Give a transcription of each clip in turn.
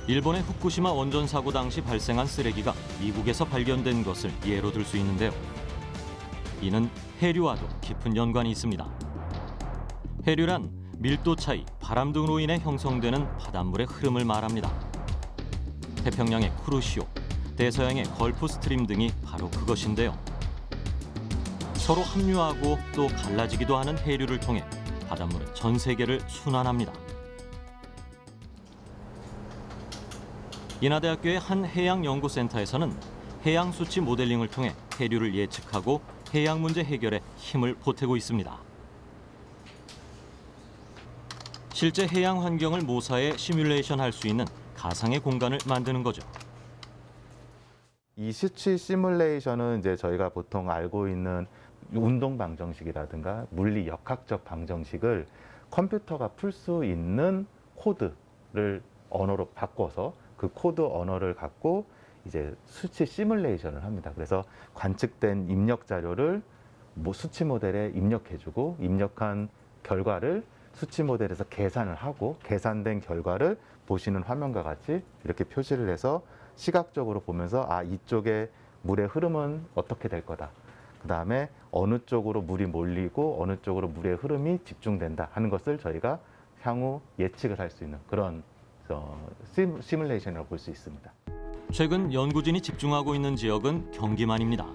일본의 후쿠시마 원전 사고 당시 발생한 쓰레기가 미국에서 발견된 것을 예로 들 수 있는데요. 이는 해류와도 깊은 연관이 있습니다. 해류란 밀도 차이, 바람 등으로 인해 형성되는 바닷물의 흐름을 말합니다. 태평양의 쿠로시오, 대서양의 걸프 스트림 등이 바로 그것인데요. 서로 합류하고 또 갈라지기도 하는 해류를 통해 바닷물은 전 세계를 순환합니다. 인하대학교의 한 해양연구센터에서는 해양 수치 모델링을 통해 해류를 예측하고 해양 문제 해결에 힘을 보태고 있습니다. 실제 해양 환경을 모사해 시뮬레이션 할 수 있는 가상의 공간을 만드는 거죠. 이 수치 시뮬레이션은 이제 저희가 보통 알고 있는 운동 방정식이라든가 물리 역학적 방정식을 컴퓨터가 풀 수 있는 코드를 언어로 바꿔서 그 코드 언어를 갖고 이제 수치 시뮬레이션을 합니다. 그래서 관측된 입력 자료를 수치 모델에 입력해주고 입력한 결과를 수치 모델에서 계산을 하고 계산된 결과를 보시는 화면과 같이 이렇게 표시를 해서 시각적으로 보면서 아, 이쪽에 물의 흐름은 어떻게 될 거다. 그 다음에 어느 쪽으로 물이 몰리고 어느 쪽으로 물의 흐름이 집중된다 하는 것을 저희가 향후 예측을 할 수 있는 그런 시뮬레이션이라고 볼 수 있습니다. 최근 연구진이 집중하고 있는 지역은 경기만입니다.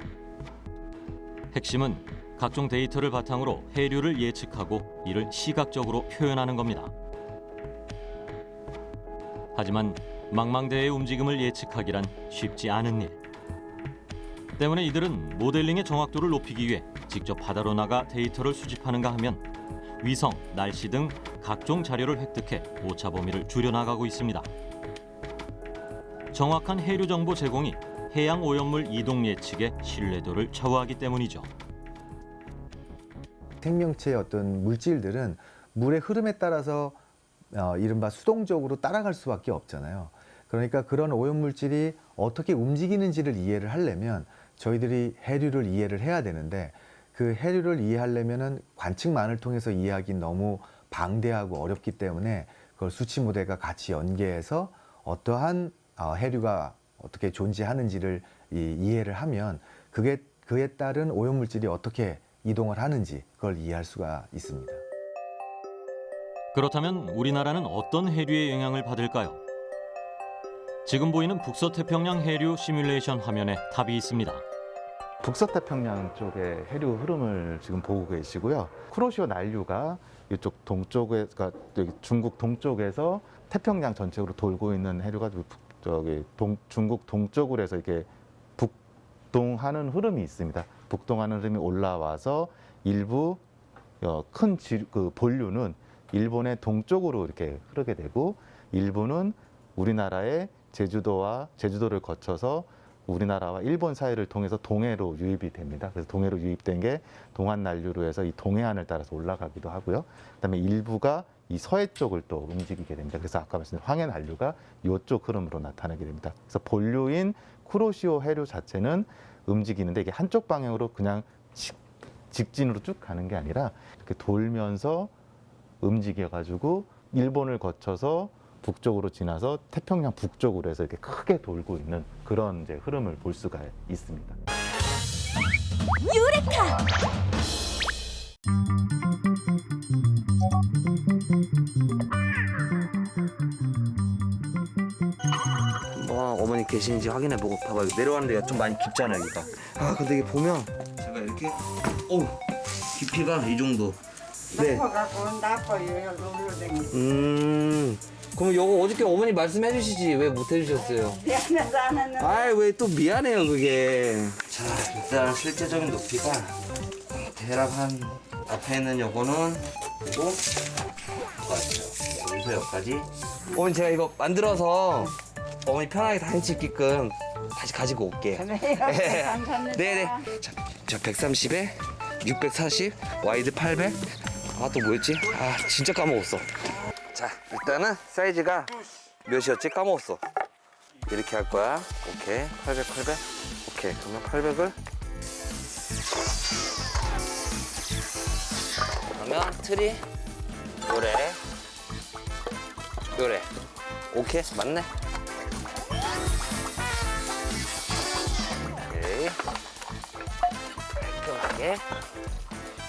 핵심은 각종 데이터를 바탕으로 해류를 예측하고 이를 시각적으로 표현하는 겁니다. 하지만 망망대해의 움직임을 예측하기란 쉽지 않은 일. 때문에 이들은 모델링의 정확도를 높이기 위해 직접 바다로 나가 데이터를 수집하는가 하면 위성, 날씨 등 각종 자료를 획득해 오차 범위를 줄여나가고 있습니다. 정확한 해류 정보 제공이 해양 오염물 이동 예측의 신뢰도를 좌우하기 때문이죠. 생명체의 어떤 물질들은 물의 흐름에 따라서 이른바 수동적으로 따라갈 수밖에 없잖아요. 그러니까 그런 오염물질이 어떻게 움직이는지를 이해를 하려면 저희들이 해류를 이해를 해야 되는데 그 해류를 이해하려면은 관측만을 통해서 이해하기 너무 방대하고 어렵기 때문에 그걸 수치 모델과 같이 연계해서 어떠한 해류가 어떻게 존재하는지를 이해를 하면 그에 따른 오염물질이 어떻게 이동을 하는지 그걸 이해할 수가 있습니다. 그렇다면 우리나라는 어떤 해류의 영향을 받을까요? 지금 보이는 북서태평양 해류 시뮬레이션 화면에 답이 있습니다. 북서태평양 쪽의 해류 흐름을 지금 보고 계시고요. 쿠로시오 난류가 이쪽 동쪽에, 그러니까 중국 동쪽에서 태평양 전체로 돌고 있는 해류가 중국 동쪽으로 해서 이렇게 북동하는 흐름이 있습니다. 북동하는 흐름이 올라와서 일부 큰 본류는 일본의 동쪽으로 이렇게 흐르게 되고 일부는 우리나라의 제주도를 거쳐서 우리나라와 일본 사이를 통해서 동해로 유입이 됩니다. 그래서 동해로 유입된 게 동한난류로 해서 이 동해안을 따라서 올라가기도 하고요. 그다음에 일부가 이 서해 쪽을 또 움직이게 됩니다. 그래서 아까 말씀드린 황해난류가 이쪽 흐름으로 나타나게 됩니다. 그래서 본류인 쿠로시오 해류 자체는 움직이는데 이게 한쪽 방향으로 그냥 직진으로 쭉 가는 게 아니라 이렇게 돌면서 움직여가지고 일본을 거쳐서 북쪽으로 지나서 태평양 북쪽으로 해서 이렇게 크게 돌고 있는 그런 이제 흐름을 볼 수가 있습니다. 유레카! 어머니 계신지 확인해보고 봐봐. 내려가는 데가 좀 많이 깊잖아 여기가. 아 근데 이게 보면 제가 이렇게 깊이가 이 정도. 네. 나빠요. 놀러다니고. 그럼 요거 어저께 어머니 말씀해 주시지 왜 못 해주셨어요? 미안해서 안 했는데. 아이 왜 또 미안해요 그게. 자 일단 실제적인 높이가 대략 한 앞에 있는 요거는 그리고 맞죠. 여기서 여기까지. 어머니 제가 이거 만들어서 어머니 편하게 다닐 수 있게끔 다시 가지고 올게요. 그래요. 감사합니다. 네네. 자 130에 640 와이드 800. 아 또 뭐였지? 아 진짜 까먹었어. 자 일단은 사이즈가 몇이었지? 까먹었어. 이렇게 할 거야. 오케이 800 오케이 그러면 800을 그러면 트리 요래 오케이 맞네. 오케이 깔끔하게.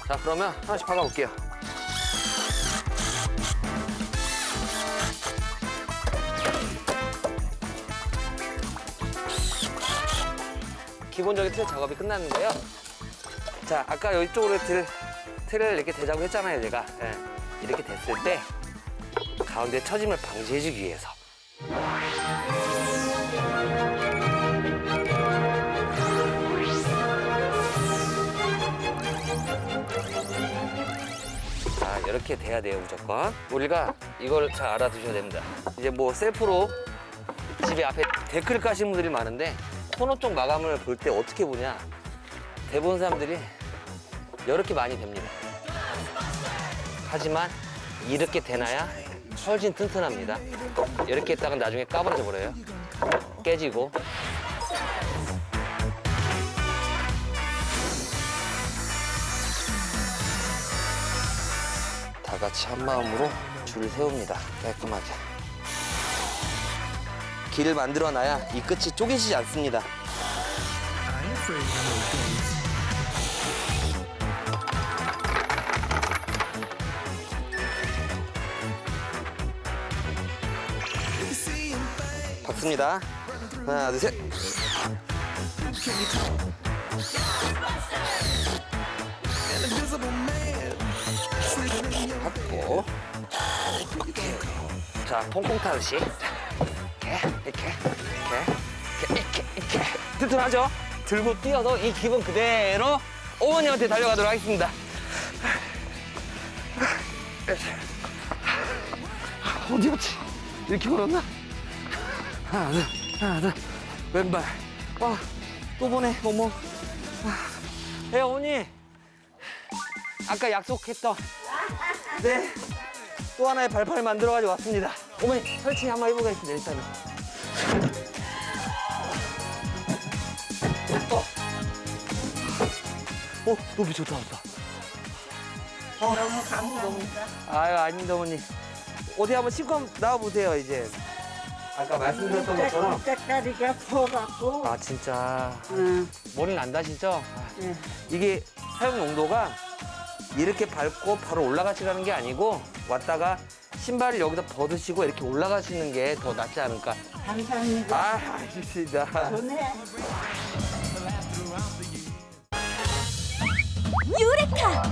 자 그러면 하나씩 박아볼게요. 기본적인 틀 작업이 끝났는데요. 자 아까 이쪽으로 틀을 이렇게 대자고 했잖아요 제가. 예, 이렇게 됐을 때 가운데 처짐을 방지해주기 위해서 자 이렇게 돼야 돼요 무조건. 우리가 이걸 잘 알아두셔야 됩니다. 이제 뭐 셀프로 집에 앞에 데크를 까시는 분들이 많은데 코너 쪽 마감을 볼 때 어떻게 보냐, 대부분 사람들이 이렇게 많이 됩니다. 하지만 이렇게 되나야 훨씬 튼튼합니다. 이렇게 했다가 나중에 까부러져 버려요. 깨지고. 다 같이 한 마음으로 줄을 세웁니다. 깔끔하게. 길을 만들어 놔야 이 끝이 쪼개지지 않습니다. 박습니다. 하나, 둘, 셋. 받고. 오케이. 자, 퐁퐁 타듯이. 이렇게. 튼튼하죠? 들고 뛰어서 이 기분 그대로 어머니한테 달려가도록 하겠습니다. 어디였지? 이렇게 걸었나? 하나, 둘, 왼발. 또 보네, 어머. 어머니. 아까 약속했던, 네, 또 하나의 발판을 만들어가지고 왔습니다. 어머니, 설치 한번 해보겠습니다, 일단은. 높이 좋다. 너무 감사합니다. 아유, 아닙니다, 어머니. 어디 한번 신고 한번 나와보세요, 이제. 아까 말씀드렸던 것처럼. 때까지가 커갖고. 아, 진짜. 응. 머리는 안 다시죠? 네. 이게 사용 용도가 이렇게 밟고 바로 올라가시라는 게 아니고 왔다가 신발을 여기다 벗으시고 이렇게 올라가시는 게 더 낫지 않을까. 감사합니다. 알겠습니다. 좋네. 유레카!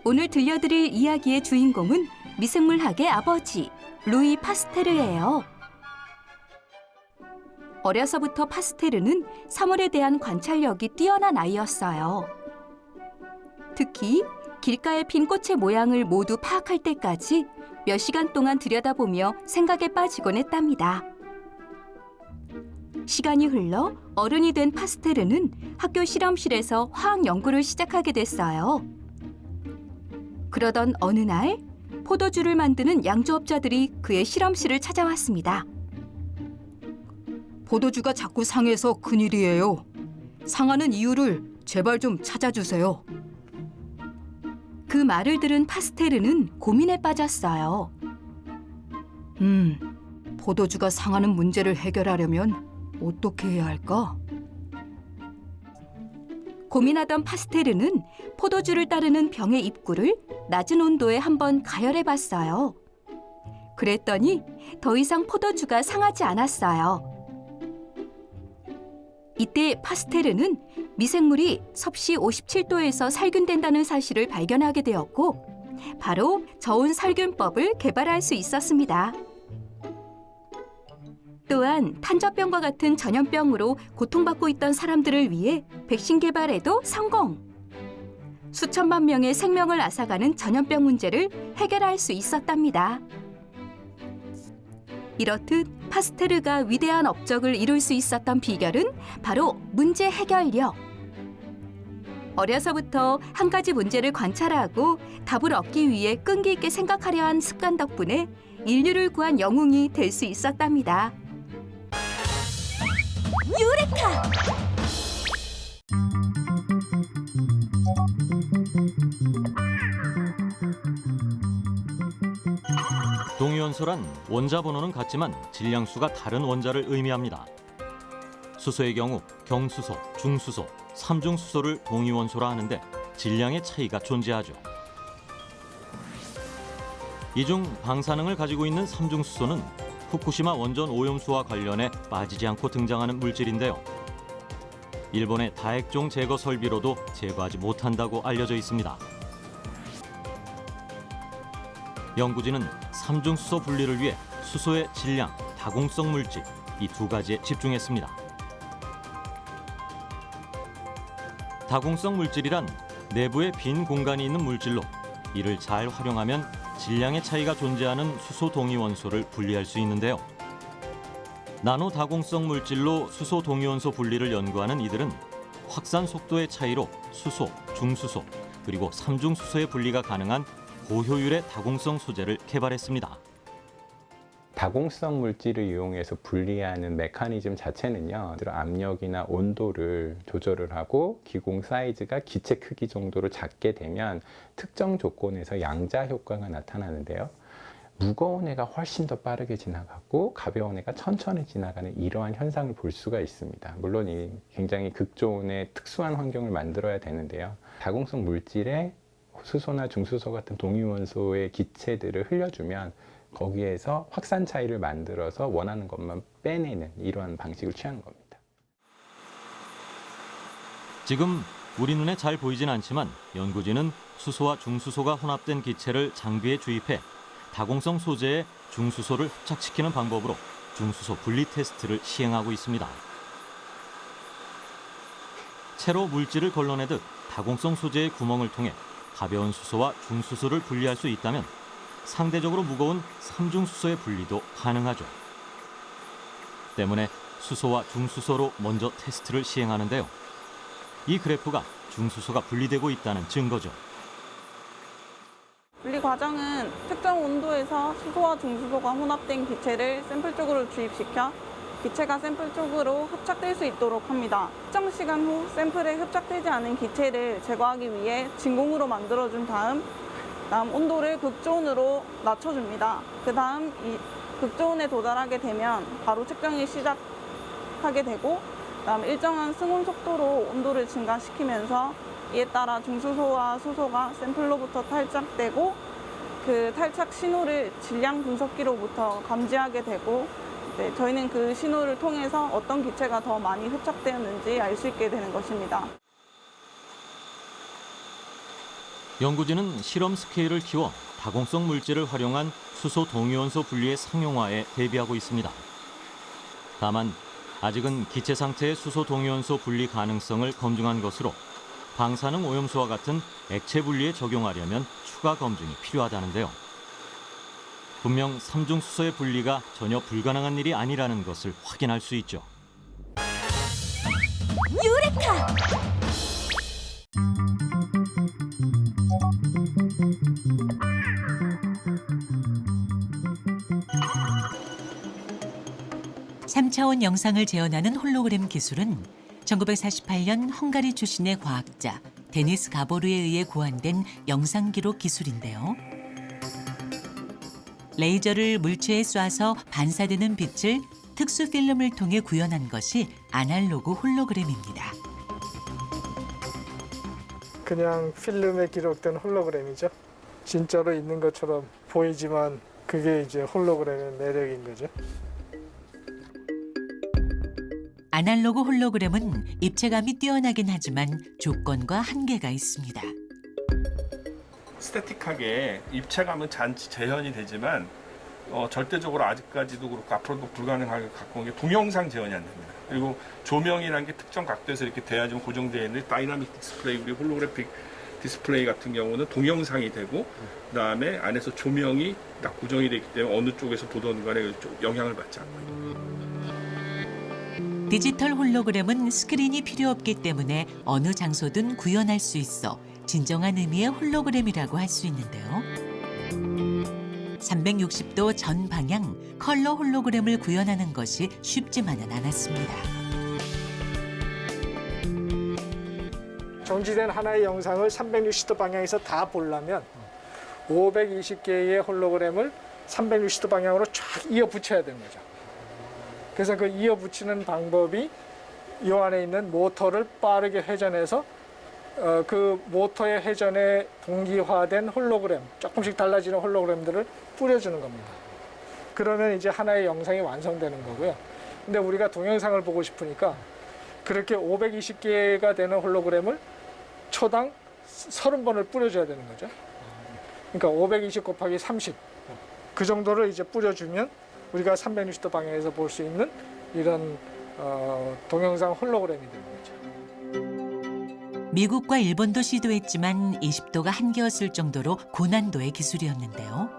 오늘 들려드릴 이야기의 주인공은 미생물학의 아버지, 루이 파스테르예요. 어려서부터 파스테르는 사물에 대한 관찰력이 뛰어난 아이였어요. 특히 길가에 핀 꽃의 모양을 모두 파악할 때까지 몇 시간 동안 들여다보며 생각에 빠지곤 했답니다. 시간이 흘러 어른이 된 파스테르는 학교 실험실에서 화학 연구를 시작하게 됐어요. 그러던 어느 날 포도주를 만드는 양조업자들이 그의 실험실을 찾아왔습니다. 포도주가 자꾸 상해서 큰일이에요. 상하는 이유를 제발 좀 찾아주세요. 그 말을 들은 파스테르는 고민에 빠졌어요. 포도주가 상하는 문제를 해결하려면 어떻게 해야 할까? 고민하던 파스테르는 포도주를 따르는 병의 입구를 낮은 온도에 한번 가열해 봤어요. 그랬더니 더 이상 포도주가 상하지 않았어요. 이때 파스테르는 미생물이 섭씨 57도에서 살균된다는 사실을 발견하게 되었고 바로 저온 살균법을 개발할 수 있었습니다. 또한 탄저병과 같은 전염병으로 고통받고 있던 사람들을 위해 백신 개발에도 성공! 수천만 명의 생명을 앗아가는 전염병 문제를 해결할 수 있었답니다. 이렇듯 파스테르가 위대한 업적을 이룰 수 있었던 비결은 바로 문제 해결력. 어려서부터 한 가지 문제를 관찰하고 답을 얻기 위해 끈기 있게 생각하려 한 습관 덕분에 인류를 구한 영웅이 될 수 있었답니다. 유레카! 동위원소란 원자 번호는 같지만 질량수가 다른 원자를 의미합니다. 수소의 경우 경수소, 중수소, 삼중수소를 동위원소라 하는데 질량의 차이가 존재하죠. 이 중 방사능을 가지고 있는 삼중수소는 후쿠시마 원전 오염수와 관련해 빠지지 않고 등장하는 물질인데요. 일본의 다액종 제거 설비로도 제거하지 못한다고 알려져 있습니다. 연구진은 삼중수소 분리를 위해 수소의 질량, 다공성 물질 이 두 가지에 집중했습니다. 다공성 물질이란 내부에 빈 공간이 있는 물질로 이를 잘 활용하면 질량의 차이가 존재하는 수소 동위원소를 분리할 수 있는데요. 나노 다공성 물질로 수소 동위원소 분리를 연구하는 이들은 확산 속도의 차이로 수소, 중수소, 그리고 삼중수소의 분리가 가능한 고효율의 다공성 소재를 개발했습니다. 다공성 물질을 이용해서 분리하는 메커니즘 자체는요, 압력이나 온도를 조절을 하고 기공 사이즈가 기체 크기 정도로 작게 되면 특정 조건에서 양자 효과가 나타나는데요. 무거운 애가 훨씬 더 빠르게 지나가고 가벼운 애가 천천히 지나가는 이러한 현상을 볼 수가 있습니다. 물론 이 굉장히 극조온의 특수한 환경을 만들어야 되는데요. 다공성 물질에 수소나 중수소 같은 동위원소의 기체들을 흘려주면 거기에서 확산 차이를 만들어서 원하는 것만 빼내는 이러한 방식을 취하는 겁니다. 지금 우리 눈에 잘 보이진 않지만 연구진은 수소와 중수소가 혼합된 기체를 장비에 주입해 다공성 소재에 중수소를 흡착시키는 방법으로 중수소 분리 테스트를 시행하고 있습니다. 채로 물질을 걸러내듯 다공성 소재의 구멍을 통해 가벼운 수소와 중수소를 분리할 수 있다면 상대적으로 무거운 삼중수소의 분리도 가능하죠. 때문에 수소와 중수소로 먼저 테스트를 시행하는데요. 이 그래프가 중수소가 분리되고 있다는 증거죠. 분리 과정은 특정 온도에서 수소와 중수소가 혼합된 기체를 샘플 쪽으로 주입시켜 기체가 샘플 쪽으로 흡착될 수 있도록 합니다. 특정 시간 후 샘플에 흡착되지 않은 기체를 제거하기 위해 진공으로 만들어준 다음 온도를 극저온으로 낮춰줍니다. 그 다음 이 극저온에 도달하게 되면 바로 측정이 시작하게 되고 일정한 승온 속도로 온도를 증가시키면서 이에 따라 중수소와 수소가 샘플로부터 탈착되고 그 탈착 신호를 질량 분석기로부터 감지하게 되고 저희는 그 신호를 통해서 어떤 기체가 더 많이 흡착되었는지 알 수 있게 되는 것입니다. 연구진은 실험 스케일을 키워 다공성 물질을 활용한 수소 동위원소 분리의 상용화에 대비하고 있습니다. 다만 아직은 기체 상태의 수소 동위원소 분리 가능성을 검증한 것으로 방사능 오염수와 같은 액체 분리에 적용하려면 추가 검증이 필요하다는데요. 분명 삼중수소의 분리가 전혀 불가능한 일이 아니라는 것을 확인할 수 있죠. 유레카! (3차원) 영상을 재현하는 홀로그램 기술은 1948년 헝가리 출신의 과학자 데니스 가보르에 의해 고안된 영상 기록 기술인데요. 레이저를 물체에 쏴서 반사되는 빛을 특수 필름을 통해 구현한 것이 아날로그 홀로그램입니다. 그냥 필름에 기록된 홀로그램이죠. 진짜로 있는 것처럼 보이지만 그게 이제 홀로그램의 매력인 거죠. 아날로그 홀로그램은 입체감이 뛰어나긴 하지만 조건과 한계가 있습니다. 스태틱하게 입체감은 잔치 재현이 되지만 절대적으로 아직까지도 그렇고 앞으로도 불가능하게 갖고 온 게 동영상 재현이 안 됩니다. 그리고 조명이라는 게 특정 각도에서 이렇게 돼야지만 고정되어 있는데 다이나믹 디스플레이, 우리 홀로그래픽 디스플레이 같은 경우는 동영상이 되고 그다음에 안에서 조명이 딱 고정이 되기 때문에 어느 쪽에서 보던 간에 영향을 받지 않고 있는 거예요. 디지털 홀로그램은 스크린이 필요 없기 때문에 어느 장소든 구현할 수 있어 진정한 의미의 홀로그램이라고 할 수 있는데요. 360도 전 방향 컬러 홀로그램을 구현하는 것이 쉽지만은 않았습니다. 정지된 하나의 영상을 360도 방향에서 다 보려면 520개의 홀로그램을 360도 방향으로 쫙 이어 붙여야 되는 거죠. 그래서 그 이어 붙이는 방법이 이 안에 있는 모터를 빠르게 회전해서 그 모터의 회전에 동기화된 홀로그램, 조금씩 달라지는 홀로그램들을 뿌려주는 겁니다. 그러면 이제 하나의 영상이 완성되는 거고요. 근데 우리가 동영상을 보고 싶으니까 그렇게 520개가 되는 홀로그램을 초당 30번을 뿌려줘야 되는 거죠. 그러니까 520 곱하기 30. 그 정도를 이제 뿌려주면 우리가 360도 방향에서 볼 수 있는 이런 동영상 홀로그램이 되는 거죠. 미국과 일본도 시도했지만 20도가 한계였을 정도로 고난도의 기술이었는데요.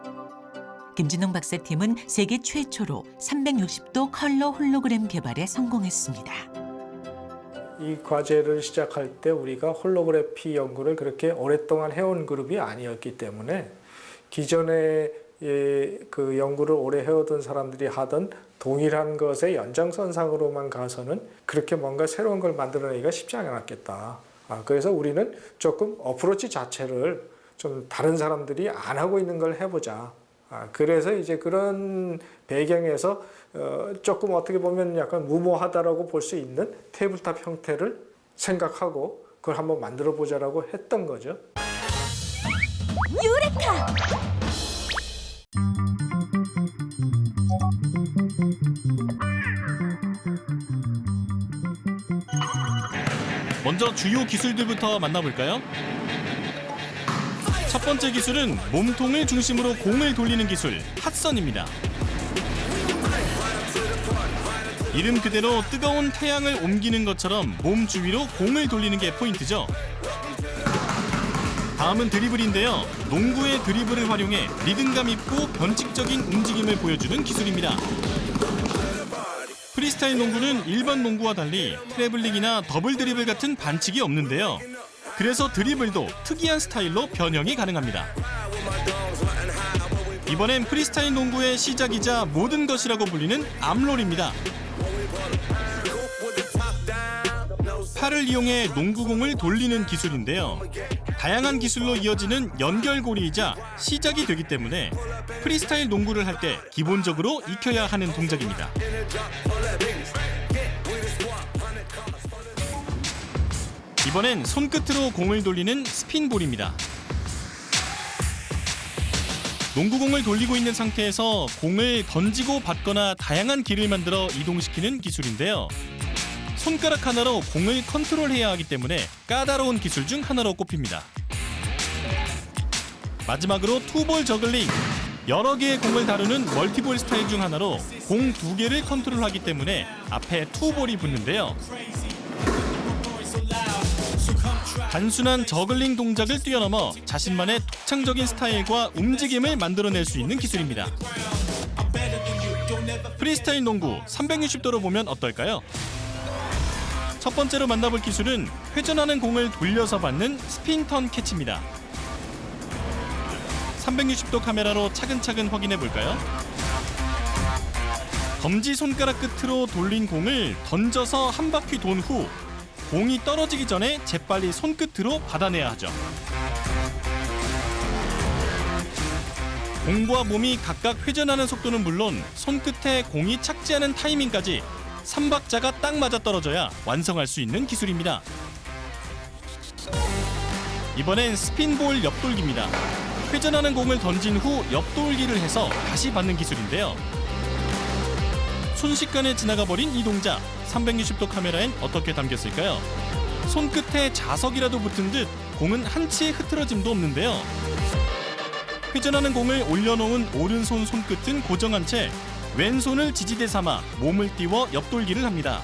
김진웅 박사팀은 세계 최초로 360도 컬러 홀로그램 개발에 성공했습니다. 이 과제를 시작할 때 우리가 홀로그래피 연구를 그렇게 오랫동안 해온 그룹이 아니었기 때문에 기존에 그 연구를 오래 해오던 사람들이 하던 동일한 것의 연장선상으로만 가서는 그렇게 뭔가 새로운 걸 만들어내기가 쉽지 않았겠다. 그래서 우리는 조금 어프로치 자체를 좀 다른 사람들이 안 하고 있는 걸 해보자. 그래서 이제 그런 배경에서 조금 어떻게 보면 약간 무모하다라고 볼 수 있는 테이블탑 형태를 생각하고 그걸 한번 만들어 보자라고 했던 거죠. 유레카! 먼저 주요 기술들부터 만나볼까요? 첫 번째 기술은 몸통을 중심으로 공을 돌리는 기술, 핫선입니다. 이름 그대로 뜨거운 태양을 옮기는 것처럼 몸 주위로 공을 돌리는 게 포인트죠. 다음은 드리블인데요. 농구의 드리블을 활용해 리듬감 있고 변칙적인 움직임을 보여주는 기술입니다. 프리스타일 농구는 일반 농구와 달리 트래블링이나 더블 드리블 같은 반칙이 없는데요. 그래서 드리블도 특이한 스타일로 변형이 가능합니다. 이번엔 프리스타일 농구의 시작이자 모든 것이라고 불리는 암롤입니다. 팔을 이용해 농구공을 돌리는 기술인데요. 다양한 기술로 이어지는 연결고리이자 시작이 되기 때문에 프리스타일 농구를 할 때 기본적으로 익혀야 하는 동작입니다. 이번엔 손끝으로 공을 돌리는 스핀볼입니다. 농구공을 돌리고 있는 상태에서 공을 던지고 받거나 다양한 길을 만들어 이동시키는 기술인데요. 손가락 하나로 공을 컨트롤해야 하기 때문에 까다로운 기술 중 하나로 꼽힙니다. 마지막으로 투볼 저글링. 여러 개의 공을 다루는 멀티볼 스타일 중 하나로 공 2개를 컨트롤하기 때문에 앞에 투볼이 붙는데요. 단순한 저글링 동작을 뛰어넘어 자신만의 독창적인 스타일과 움직임을 만들어낼 수 있는 기술입니다. 프리스타일 농구 360도로 보면 어떨까요? 첫 번째로 만나볼 기술은 회전하는 공을 돌려서 받는 스핀턴 캐치입니다. 360도 카메라로 차근차근 확인해 볼까요? 검지 손가락 끝으로 돌린 공을 던져서 한 바퀴 돈 후 공이 떨어지기 전에 재빨리 손끝으로 받아내야 하죠. 공과 몸이 각각 회전하는 속도는 물론 손끝에 공이 착지하는 타이밍까지 3박자가 딱 맞아떨어져야 완성할 수 있는 기술입니다. 이번엔 스핀볼 옆돌기입니다. 회전하는 공을 던진 후 옆돌기를 해서 다시 받는 기술인데요. 순식간에 지나가 버린 이 동작 360도 카메라엔 어떻게 담겼을까요? 손끝에 자석이라도 붙은 듯 공은 한치의 흐트러짐도 없는데요. 회전하는 공을 올려놓은 오른손 손끝은 고정한 채 왼손을 지지대 삼아 몸을 띄워 옆돌기를 합니다.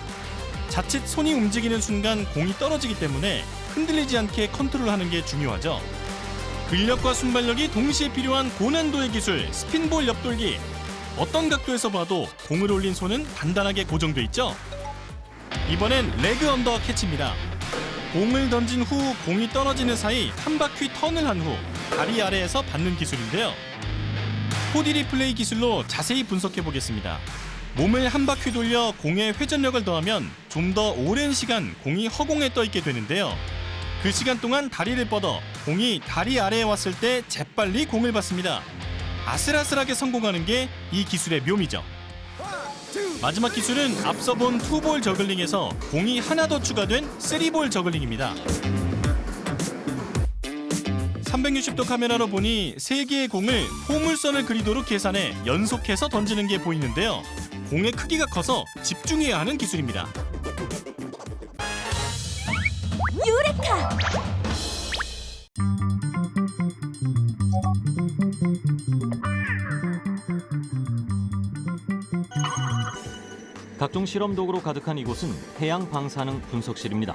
자칫 손이 움직이는 순간 공이 떨어지기 때문에 흔들리지 않게 컨트롤하는 게 중요하죠. 근력과 순발력이 동시에 필요한 고난도의 기술 스핀볼 옆돌기. 어떤 각도에서 봐도 공을 올린 손은 단단하게 고정돼 있죠. 이번엔 레그 언더 캐치입니다. 공을 던진 후 공이 떨어지는 사이 한 바퀴 턴을 한 후 다리 아래에서 받는 기술인데요. 4D 리플레이 기술로 자세히 분석해 보겠습니다. 몸을 한 바퀴 돌려 공에 회전력을 더하면 좀 더 오랜 시간 공이 허공에 떠 있게 되는데요. 그 시간 동안 다리를 뻗어 공이 다리 아래에 왔을 때 재빨리 공을 받습니다. 아슬아슬하게 성공하는 게 이 기술의 묘미죠. 마지막 기술은 앞서 본 투볼 저글링에서 공이 하나 더 추가된 3볼 저글링입니다. 360도 카메라로 보니 3개의 공을 포물선을 그리도록 계산해 연속해서 던지는 게 보이는데요. 공의 크기가 커서 집중해야 하는 기술입니다. 유레카! 각종 실험 도구로 가득한 이곳은 해양 방사능 분석실입니다.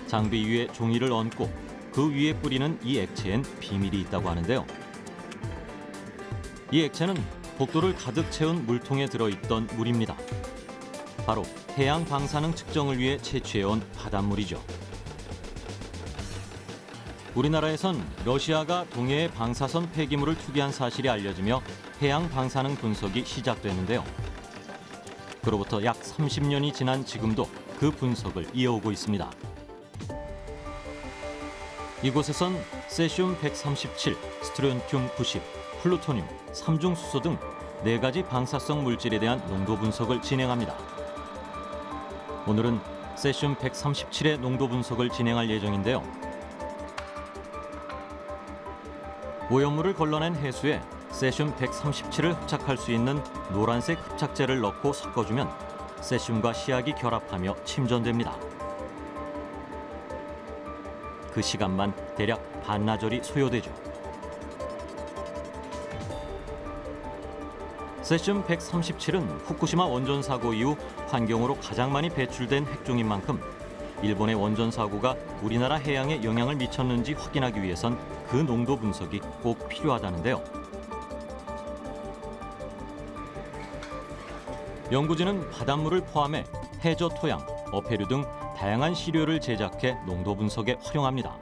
장비 위에 종이를 얹고 그 위에 뿌리는 이 액체엔 비밀이 있다고 하는데요. 이 액체는 복도를 가득 채운 물통에 들어있던 물입니다. 바로 해양 방사능 측정을 위해 채취해온 바닷물이죠. 우리나라에선 러시아가 동해에 방사선 폐기물을 투기한 사실이 알려지며 해양 방사능 분석이 시작됐는데요. 그로부터 약 30년이 지난 지금도 그 분석을 이어오고 있습니다. 이곳에선 세슘 137, 스트론튬 90, 플루토늄, 삼중수소 등 4가지 방사성 물질에 대한 농도 분석을 진행합니다. 오늘은 세슘 137의 농도 분석을 진행할 예정인데요. 오염물을 걸러낸 해수에 세슘 137을 흡착할 수 있는 노란색 흡착제를 넣고 섞어주면 세슘과 시약이 결합하며 침전됩니다. 그 시간만 대략 반나절이 소요되죠. 세슘 137은 후쿠시마 원전 사고 이후 환경으로 가장 많이 배출된 핵종인 만큼 일본의 원전 사고가 우리나라 해양에 영향을 미쳤는지 확인하기 위해선 그 농도 분석이 꼭 필요하다는데요. 연구진은 바닷물을 포함해 해저 토양, 어패류 등 다양한 시료를 제작해 농도 분석에 활용합니다.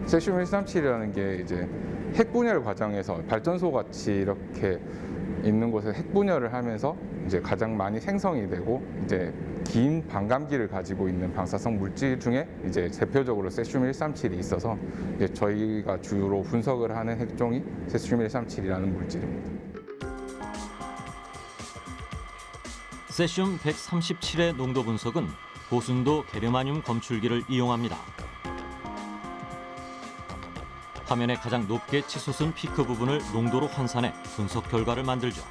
세슘 137이라는 게 이제 핵분열 과정에서 발전소 같이 이렇게 있는 곳에 핵분열을 하면서 이제 가장 많이 생성이 되고 이제 긴 반감기를 가지고 있는 방사성 물질 중에 이제 대표적으로 세슘 137이 있어서 이제 저희가 주로 분석을 하는 핵종이 세슘 137이라는 물질입니다. 세슘 137의 농도 분석은 고순도 게르마늄 검출기를 이용합니다. 화면에 가장 높게 치솟은 피크 부분을 농도로 환산해 분석 결과를 만들죠.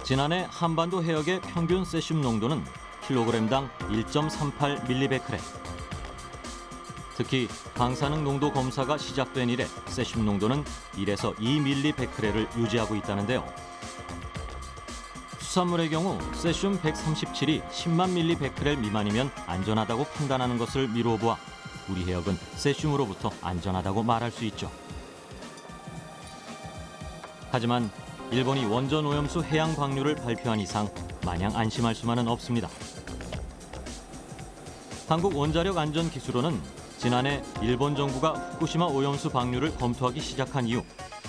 지난해 한반도 해역의 평균 세슘 농도는 킬로그램당 1.38mg. 특히 방사능 농도 검사가 시작된 이래 세슘 농도는 1에서 2mg를 유지하고 있다는데요. 수산물의 경우 세슘 137이 10만 mg 미만이면 안전하다고 판단하는 것을 미루어 보아 우리 해역은 세슘으로부터 안전하다고 말할 수 있죠. 하지만 일본이 원전 오염수 해양 방류를 발표한 이상 마냥 안심할 수만은 없습니다. 한국원자력안전기술원은 지난해 일본 정부가 후쿠시마 오염수 방류를 검토하기 시작한 이후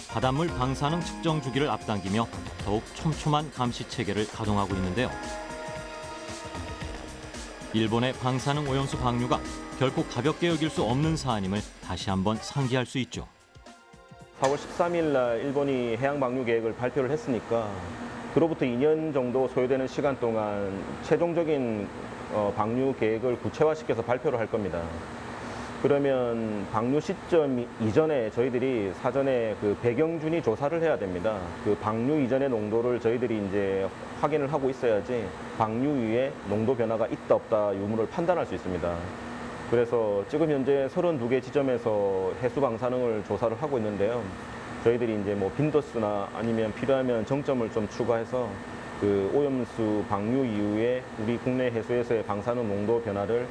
바닷물 방사능 측정 주기를 앞당기며 더욱 촘촘한 감시 체계를 가동하고 있는데요. 일본의 방사능 오염수 방류가 결코 가볍게 여길 수 없는 사안임을 다시 한번 상기할 수 있죠. 4월 13일 날 일본이 해양 방류 계획을 발표를 했으니까 그로부터 2년 정도 소요되는 시간 동안 최종적인 방류 계획을 구체화시켜서 발표를 할 겁니다. 그러면 방류 시점 이전에 저희들이 사전에 그 배경준위 조사를 해야 됩니다. 그 방류 이전의 농도를 저희들이 이제 확인을 하고 있어야지 방류 이후에 농도 변화가 있다 없다 유무를 판단할 수 있습니다. 그래서 지금 현재 32개 지점에서 해수 방사능을 조사를 하고 있는데요. 저희들이 이제 뭐 빈도수나 아니면 필요하면 정점을 좀 추가해서 그 오염수 방류 이후에 우리 국내 해수에서의 방사능 농도 변화를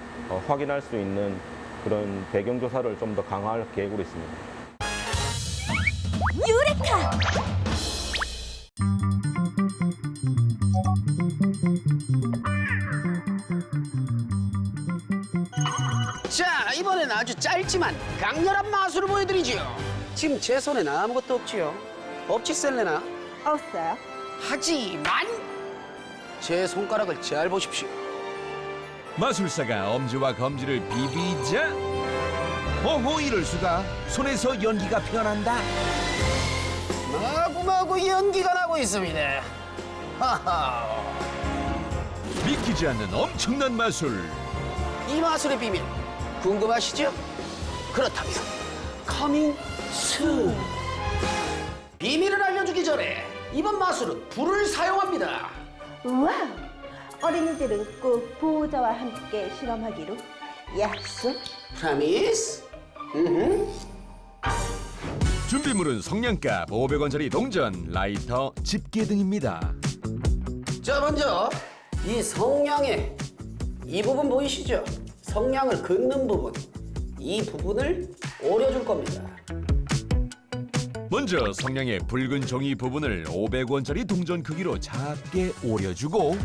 확인할 수 있는 그런 배경 조사를 좀 더 강화할 계획으로 있습니다. 유레카! 짧지만 강렬한 마술을 보여드리지요. 지금 제 손에는 아무것도 없지요. 없지 셀레나? 없어요. 하지만 제 손가락을 잘 보십시오. 마술사가 엄지와 검지를 비비자 어허 이럴 수가 손에서 연기가 피어난다. 마구마구 연기가 나고 있습니다. 하하. 믿기지 않는 엄청난 마술. 이 마술의 비밀 궁금하시죠? 그렇다면 커밍 순. 비밀을 알려주기 전에 이번 마술은 불을 사용합니다. 우와! 어린이들은 꼭 보호자와 함께 실험하기로 약속. 프라미스. 준비물은 성냥갑 500원짜리 동전, 라이터, 집게 등입니다. 자, 먼저 이 성냥의 이 부분 보이시죠? 성냥을 긋는 부분. 이 부분을 오려줄 겁니다. 먼저 성냥의 붉은 종이 부분을 500원짜리 동전 크기로 작게 오려주고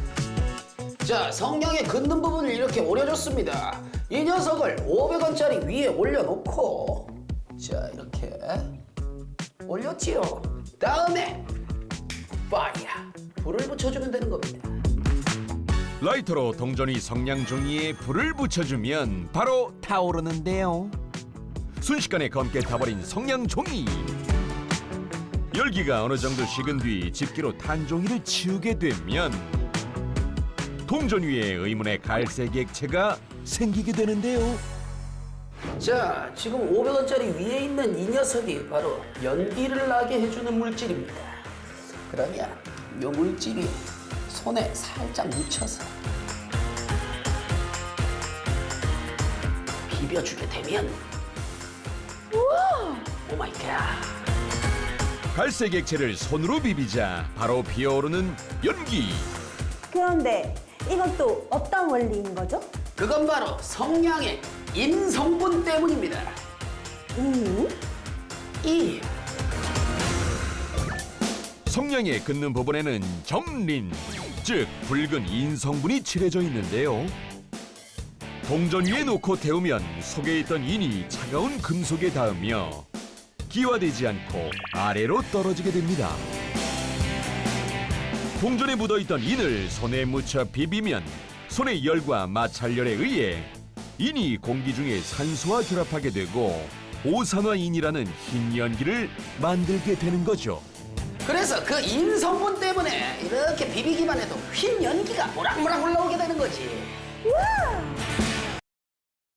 자, 성냥의 긋는 부분을 이렇게 오려줬습니다. 이 녀석을 500원짜리 위에 올려놓고 자, 이렇게 올렸지요. 다음에 파이어, 불을 붙여주면 되는 겁니다. 라이터로 동전이 성냥 종이에 불을 붙여주면 바로 타오르는데요. 순식간에 검게 타버린 성냥 종이. 열기가 어느 정도 식은 뒤 집게로 탄 종이를 치우게 되면 동전 위에 의문의 갈색 액체가 생기게 되는데요. 자, 지금 500원짜리 위에 있는 이 녀석이 바로 연기를 나게 해주는 물질입니다. 그러면 이 물질이 손에 살짝 묻혀서 비벼주게 되면 우와! 오마이갓! 갈색 액체를 손으로 비비자 바로 피어오르는 연기. 그런데 이건 또 어떤 원리인 거죠? 그건 바로 성냥의 인성분 때문입니다. 이 성냥에 긋는 부분에는 정린, 즉 붉은 인성분이 칠해져 있는데요. 동전 위에 놓고 태우면 속에 있던 인이 차가운 금속에 닿으며 기화되지 않고 아래로 떨어지게 됩니다. 동전에 묻어있던 인을 손에 묻혀 비비면 손의 열과 마찰열에 의해 인이 공기 중에 산소와 결합하게 되고 오산화인이라는 흰 연기를 만들게 되는 거죠. 그래서 그 인성분 때문에 이렇게 비비기만 해도 흰 연기가 모락모락 올라오게 되는 거지. 우와!